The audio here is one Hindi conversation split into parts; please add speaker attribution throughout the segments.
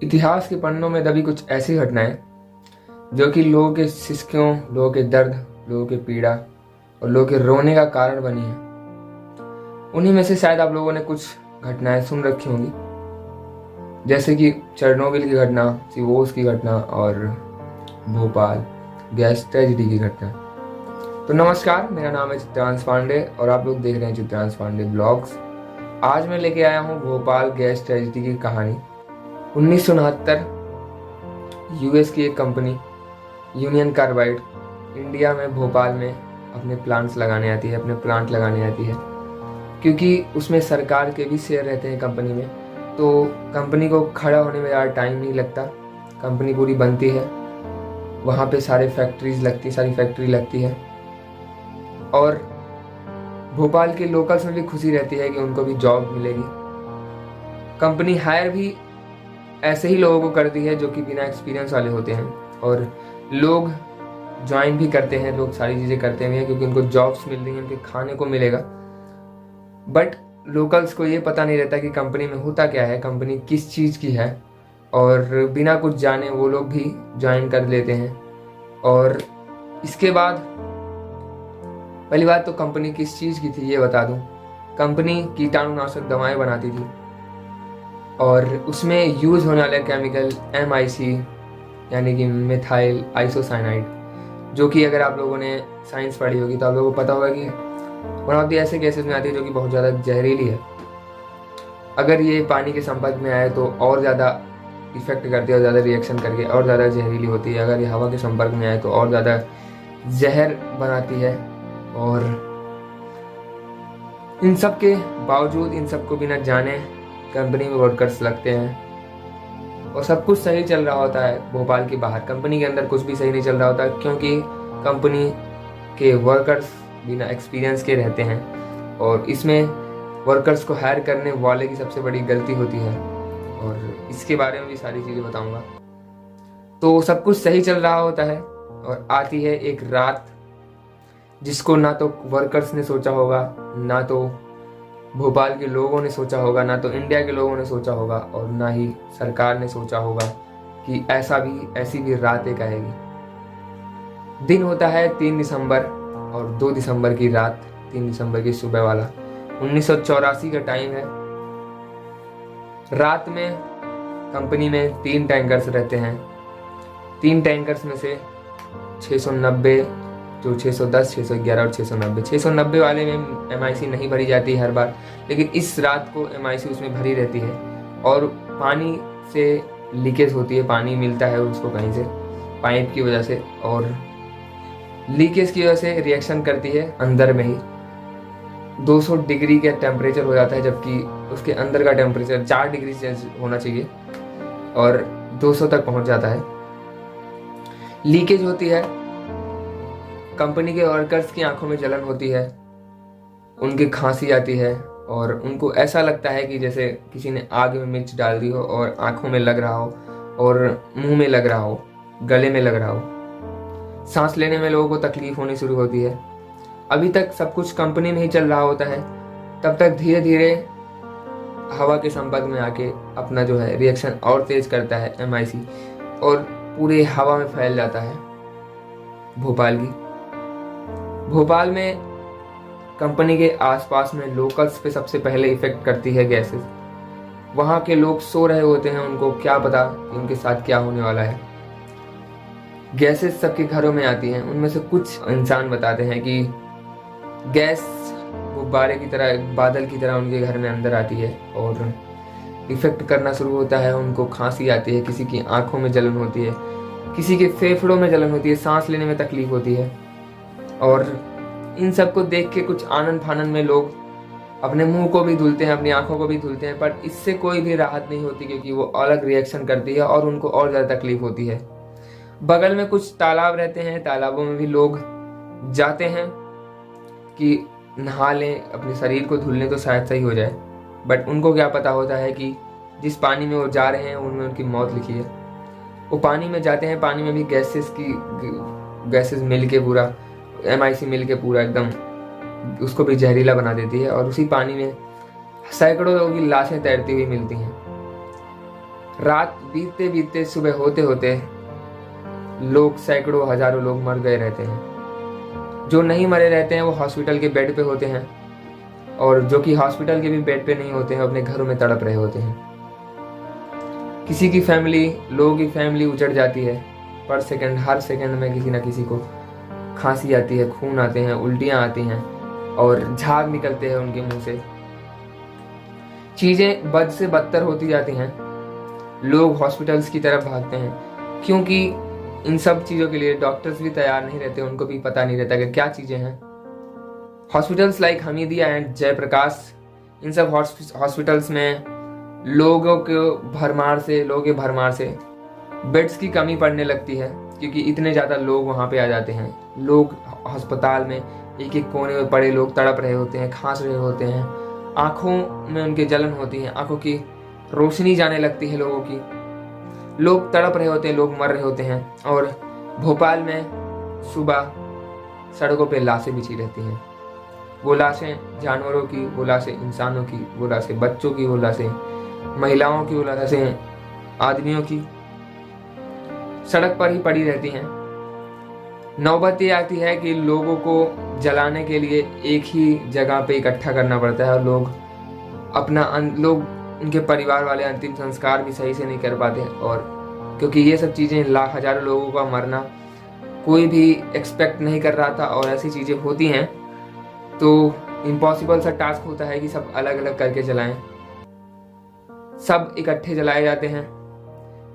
Speaker 1: इतिहास के पन्नों में दबी कुछ ऐसी घटनाएं जो कि लोगों के सिसकियों, लोगों के दर्द, लोगों के पीड़ा और लोगों के रोने का कारण बनी है। उन्हीं में से शायद आप लोगों ने कुछ घटनाएं सुन रखी होंगी, जैसे कि चेरनोबिल की घटना, सिवोस की घटना और भोपाल गैस ट्रेजिडी की घटना। तो नमस्कार, मेरा नाम है चित्रांश पांडे और आप लोग देख रहे हैं चित्रांश पांडे ब्लॉग्स। आज मैं लेके आया हूँ भोपाल गैस ट्रेजिडी की कहानी। 1969 यूएस की एक कंपनी यूनियन कार्बाइड इंडिया में भोपाल में अपने प्लांट लगाने आती है, क्योंकि उसमें सरकार के भी शेयर रहते हैं कंपनी में। तो कंपनी को खड़ा होने में ज़्यादा टाइम नहीं लगता, कंपनी पूरी बनती है, वहाँ पे सारी फैक्ट्री लगती है और भोपाल के लोकल्स में भी खुशी रहती है कि उनको भी जॉब मिलेगी। कंपनी हायर भी ऐसे ही लोगों को करती है जो कि बिना एक्सपीरियंस वाले होते हैं, और लोग ज्वाइन भी करते हैं, लोग सारी चीज़ें करते हैं क्योंकि उनको जॉब्स मिल रही हैं, उनके खाने को मिलेगा। बट लोकल्स को ये पता नहीं रहता कि कंपनी में होता क्या है, कंपनी किस चीज़ की है, और बिना कुछ जाने वो लोग भी ज्वाइन कर लेते हैं। और इसके बाद पहली बात तो कंपनी किस चीज़ की थी ये बता दूं। कंपनी कीटाणुनाशक दवाएं बनाती थी और उसमें यूज़ होने वाला केमिकल MIC यानी कि मिथाइल आइसोसाइनाइड, जो कि अगर आप लोगों ने साइंस पढ़ी होगी तो आप लोगों को पता होगा कि वन ऑफ द ऐसे केसेस में आती है जो कि बहुत ज़्यादा जहरीली है। अगर ये पानी के संपर्क में आए तो और ज़्यादा इफेक्ट करती है और ज़्यादा रिएक्शन करके और ज़्यादा जहरीली होती है। अगर ये हवा के संपर्क में आए तो और ज़्यादा जहर बनाती है। और इन सब के बावजूद, इन सब को बिना जाने कंपनी में वर्कर्स लगते हैं और सब कुछ सही चल रहा होता है। भोपाल के बाहर कंपनी के अंदर कुछ भी सही नहीं चल रहा होता, क्योंकि कंपनी के वर्कर्स बिना एक्सपीरियंस के रहते हैं और इसमें वर्कर्स को हायर करने वाले की सबसे बड़ी गलती होती है, और इसके बारे में भी सारी चीज़ें बताऊंगा। तो सब कुछ सही चल रहा होता है और आती है एक रात जिसको ना तो वर्कर्स ने सोचा होगा, ना तो भोपाल के लोगों ने सोचा होगा, ना तो इंडिया के लोगों ने सोचा होगा, और ना ही सरकार ने सोचा होगा कि ऐसी भी रात एक आएगी। दिन होता है 3 दिसंबर और 2 दिसंबर की रात, 3 दिसंबर की सुबह वाला 1984 का टाइम है। रात में कंपनी में 3 टैंकर्स रहते हैं। 3 टैंकर्स में से 690, जो 610, 611 और 690, 690 वाले में MIC नहीं भरी जाती है हर बार, लेकिन इस रात को MIC उसमें भरी रहती है और पानी से लीकेज होती है। पानी मिलता है उसको कहीं से पाइप की वजह से, और लीकेज की वजह से रिएक्शन करती है अंदर में ही। 200 डिग्री का टेम्परेचर हो जाता है, जबकि उसके अंदर का टेम्परेचर 4 डिग्री सेल्सियस होना चाहिए और 200 तक पहुंच जाता है। लीकेज होती है, कंपनी के वर्कर्स की आंखों में जलन होती है, उनकी खांसी आती है और उनको ऐसा लगता है कि जैसे किसी ने आग में मिर्च डाल दी हो और आंखों में लग रहा हो और मुंह में लग रहा हो, गले में लग रहा हो। सांस लेने में लोगों को तकलीफ होनी शुरू होती है। अभी तक सब कुछ कंपनी में ही चल रहा होता है, तब तक धीरे धीरे हवा के संपर्क में आके अपना जो है रिएक्शन और तेज करता है MIC, और पूरे हवा में फैल जाता है भोपाल में कंपनी के आसपास में लोकल्स पे सबसे पहले इफेक्ट करती है गैसेस। वहाँ के लोग सो रहे होते हैं, उनको क्या पता कि उनके साथ क्या होने वाला है। गैसेस सबके घरों में आती हैं। उनमें से कुछ इंसान बताते हैं कि गैस गुब्बारे की तरह, बादल की तरह उनके घर में अंदर आती है और इफेक्ट करना शुरू होता है। उनको खांसी आती है, किसी की आंखों में जलन होती है, किसी के फेफड़ों में जलन होती है, सांस लेने में तकलीफ होती है। और इन सब को देख के कुछ आनंद फानंद में लोग अपने मुंह को भी धुलते हैं, अपनी आंखों को भी धुलते हैं, पर इससे कोई भी राहत नहीं होती, क्योंकि वो अलग रिएक्शन करती है और उनको और ज़्यादा तकलीफ होती है। बगल में कुछ तालाब रहते हैं, तालाबों में भी लोग जाते हैं कि नहा लें, अपने शरीर को धुल लें तो शायद सही हो जाए। बट उनको क्या पता होता है कि जिस पानी में वो जा रहे हैं उनमें उनकी मौत लिखी है। वो पानी में जाते हैं, पानी में भी गैसेस मिल के पूरा MIC मिल के पूरा एकदम उसको भी जहरीला बना देती है, और उसी पानी में सैकड़ों लोगों की लाशें तैरती हुई मिलती हैं। रात बीतते बीतते सुबह होते होते लोग, सैकड़ों हजारों लोग मर गए रहते हैं। जो नहीं मरे रहते हैं वो हॉस्पिटल के बेड पे होते हैं, और जो कि हॉस्पिटल के भी बेड पे नहीं होते हैं, अपने घरों में तड़प रहे होते हैं। किसी की फैमिली, लोगों की फैमिली उजड़ जाती है। पर सेकंड, हर सेकंड में किसी ना किसी को खांसी आती है, खून आते हैं, उल्टियां आती हैं और झाग निकलते हैं उनके मुंह से। चीजें बद से बदतर होती जाती हैं। लोग हॉस्पिटल्स की तरफ भागते हैं, क्योंकि इन सब चीजों के लिए डॉक्टर्स भी तैयार नहीं रहते, उनको भी पता नहीं रहता कि क्या चीजें हैं। Hospitals like Hamidia and Jayaprakash, इन सब हॉस्पिटल्स में लोगों के भरमार से बेड्स की कमी पड़ने लगती है, क्योंकि इतने ज़्यादा लोग वहाँ पे आ जाते हैं। लोग अस्पताल में एक एक कोने में पड़े लोग तड़प रहे होते हैं, खांस रहे होते हैं, आंखों में उनके जलन होती है, आंखों की रोशनी जाने लगती है लोगों की। लोग तड़प रहे होते हैं, लोग मर रहे होते हैं। और भोपाल में सुबह सड़कों पे लाशें बिछी रहती हैं। वो लाशें जानवरों की, वो लाशें इंसानों की, वो लाशें बच्चों की, वो लाशें महिलाओं की, वो लाशें आदमियों की सड़क पर ही पड़ी रहती हैं। नौबत ये आती है कि लोगों को जलाने के लिए एक ही जगह पे इकट्ठा करना पड़ता है, और लोग उनके परिवार वाले अंतिम संस्कार भी सही से नहीं कर पाते। और क्योंकि ये सब चीज़ें, लाख हजारों लोगों का मरना कोई भी एक्सपेक्ट नहीं कर रहा था, और ऐसी चीज़ें होती हैं तो इम्पॉसिबल सा टास्क होता है कि सब अलग अलग करके जलाएं। सब इकट्ठे जलाए जाते हैं।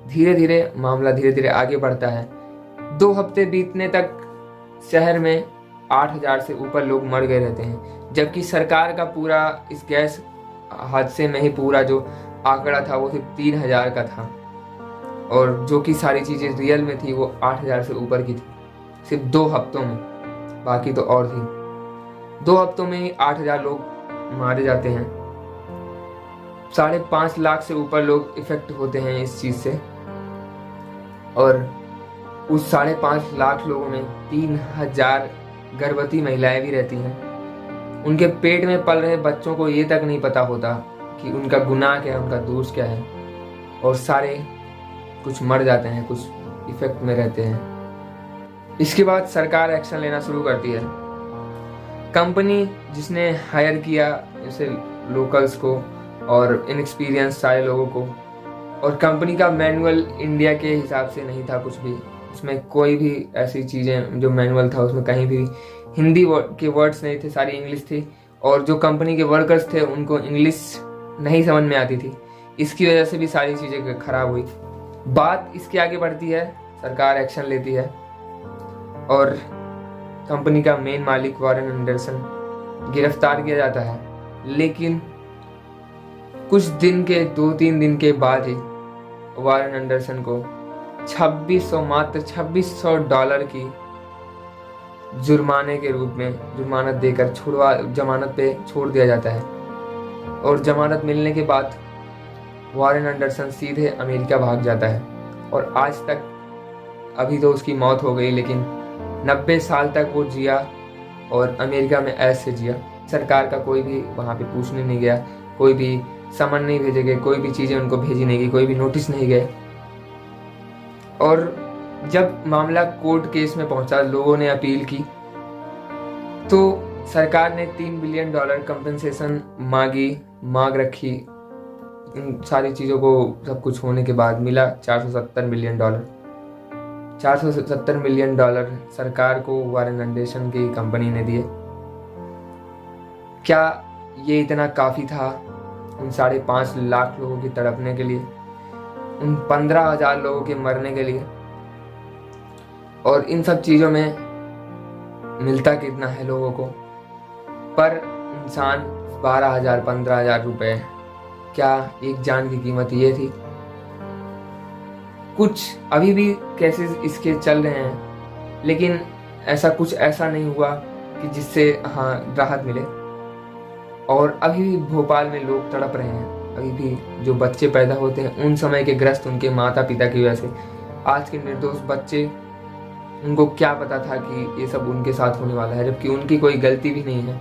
Speaker 1: धीरे धीरे मामला धीरे धीरे आगे बढ़ता है। 2 हफ्ते बीतने तक शहर में 8,000 से ऊपर लोग मर गए रहते हैं, जबकि सरकार का पूरा इस गैस हादसे में ही पूरा जो आंकड़ा था वो सिर्फ 3,000 का था, और जो कि सारी चीज़ें रियल में थी वो 8,000 से ऊपर की थी, सिर्फ 2 हफ्तों में। बाकी तो और थी। 2 हफ्तों में ही 8,000 लोग मारे जाते हैं। 5.5 लाख से ऊपर लोग इफेक्ट होते हैं इस चीज़ से, और उस 5.5 लाख लोगों में 3,000 गर्भवती महिलाएं भी रहती हैं। उनके पेट में पल रहे बच्चों को ये तक नहीं पता होता कि उनका गुनाह क्या है, उनका दोष क्या है, और सारे कुछ मर जाते हैं, कुछ इफेक्ट में रहते हैं। इसके बाद सरकार एक्शन लेना शुरू करती है। कंपनी जिसने हायर किया जैसे लोकल्स को और इनएक्सपीरियंस सारे लोगों को, और कंपनी का मैनुअल इंडिया के हिसाब से नहीं था कुछ भी। उसमें कोई भी ऐसी चीज़ें, जो मैनुअल था उसमें कहीं भी हिंदी के वर्ड्स नहीं थे, सारी इंग्लिश थी। और जो कंपनी के वर्कर्स थे उनको इंग्लिश नहीं समझ में आती थी। इसकी वजह से भी सारी चीज़ें खराब हुई। बात इसके आगे बढ़ती है, सरकार एक्शन लेती है, और कंपनी का मेन मालिक वॉरेन एंडरसन गिरफ्तार किया जाता है। लेकिन कुछ दिन के 2-3 दिन के बाद ही वॉरेन एंडरसन को मात्र $2,600 की जुर्माने के रूप में जुर्मानत देकर जमानत पे छोड़ दिया जाता है। और जमानत मिलने के बाद वॉरेन एंडरसन सीधे अमेरिका भाग जाता है, और आज तक, अभी तो उसकी मौत हो गई, लेकिन 90 साल तक वो जिया और अमेरिका में ऐसे जिया। सरकार का कोई भी वहाँ पे पूछने नहीं गया, कोई भी समन नहीं भेजे गए, कोई भी चीज़ें उनको भेजी नहीं गई, कोई भी नोटिस नहीं गए। और जब मामला कोर्ट केस में पहुंचा, लोगों ने अपील की, तो सरकार ने $3 बिलियन कंपनसेशन मांग रखी। इन सारी चीज़ों को सब कुछ होने के बाद मिला $470 मिलियन। $470 मिलियन सरकार को वॉरेन एंडरसन की कंपनी ने दिए। क्या ये इतना काफ़ी था उन 5.5 लाख लोगों की तड़पने के लिए, उन 15,000 लोगों के मरने के लिए? और इन सब चीज़ों में मिलता कितना है लोगों को? पर इंसान 12,000 15,000 रुपये, क्या एक जान की कीमत ये थी? कुछ अभी भी केसेस इसके चल रहे हैं, लेकिन ऐसा नहीं हुआ कि जिससे राहत मिले। और अभी भी भोपाल में लोग तड़प रहे हैं। अभी भी जो बच्चे पैदा होते हैं उन समय के ग्रस्त उनके माता पिता की वजह से, आज के निर्दोष बच्चे, उनको क्या पता था कि ये सब उनके साथ होने वाला है, जबकि उनकी कोई गलती भी नहीं है।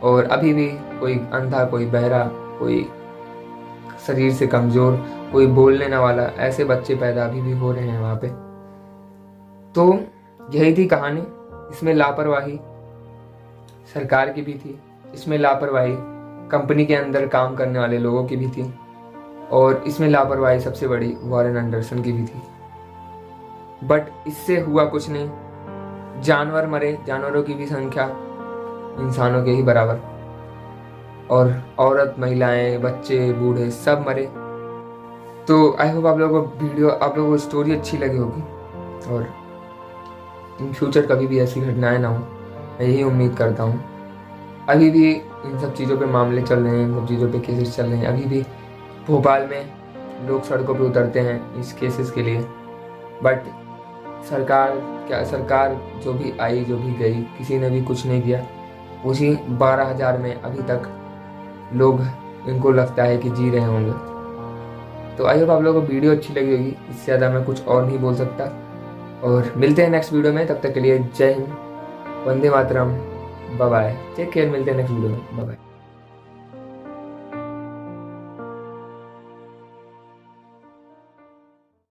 Speaker 1: और अभी भी कोई अंधा, कोई बहरा, कोई शरीर से कमज़ोर, कोई बोलने ना वाला, ऐसे बच्चे पैदा अभी भी हो रहे हैं वहाँ पे। तो यही थी कहानी। इसमें लापरवाही सरकार की भी थी, इसमें लापरवाही कंपनी के अंदर काम करने वाले लोगों की भी थी, और इसमें लापरवाही सबसे बड़ी वॉरेन एंडरसन की भी थी। बट इससे हुआ कुछ नहीं। जानवर मरे, जानवरों की भी संख्या इंसानों के ही बराबर, और औरत, महिलाएं, बच्चे, बूढ़े सब मरे। तो आई होप आप लोगों को स्टोरी अच्छी लगी होगी, और इन फ्यूचर कभी भी ऐसी घटनाएं ना हो, मैं यही उम्मीद करता हूँ। अभी भी इन सब चीज़ों पे मामले चल रहे हैं, इन सब चीज़ों पे केसेस चल रहे हैं। अभी भी भोपाल में लोग सड़कों पे उतरते हैं इस केसेस के लिए। बट सरकार जो भी आई, जो भी गई, किसी ने भी कुछ नहीं किया। उसी 12,000 में अभी तक लोग, इनको लगता है कि जी रहे होंगे। तो आई होप आप लोगों को वीडियो अच्छी लगी होगी। इससे ज़्यादा मैं कुछ और नहीं बोल सकता, और मिलते हैं नेक्स्ट वीडियो में। तब तक के लिए जय Hind, Vande Mataram, bye bye, take care. मिलते हैं नेक्स्ट वीडियो में, बाय बाय।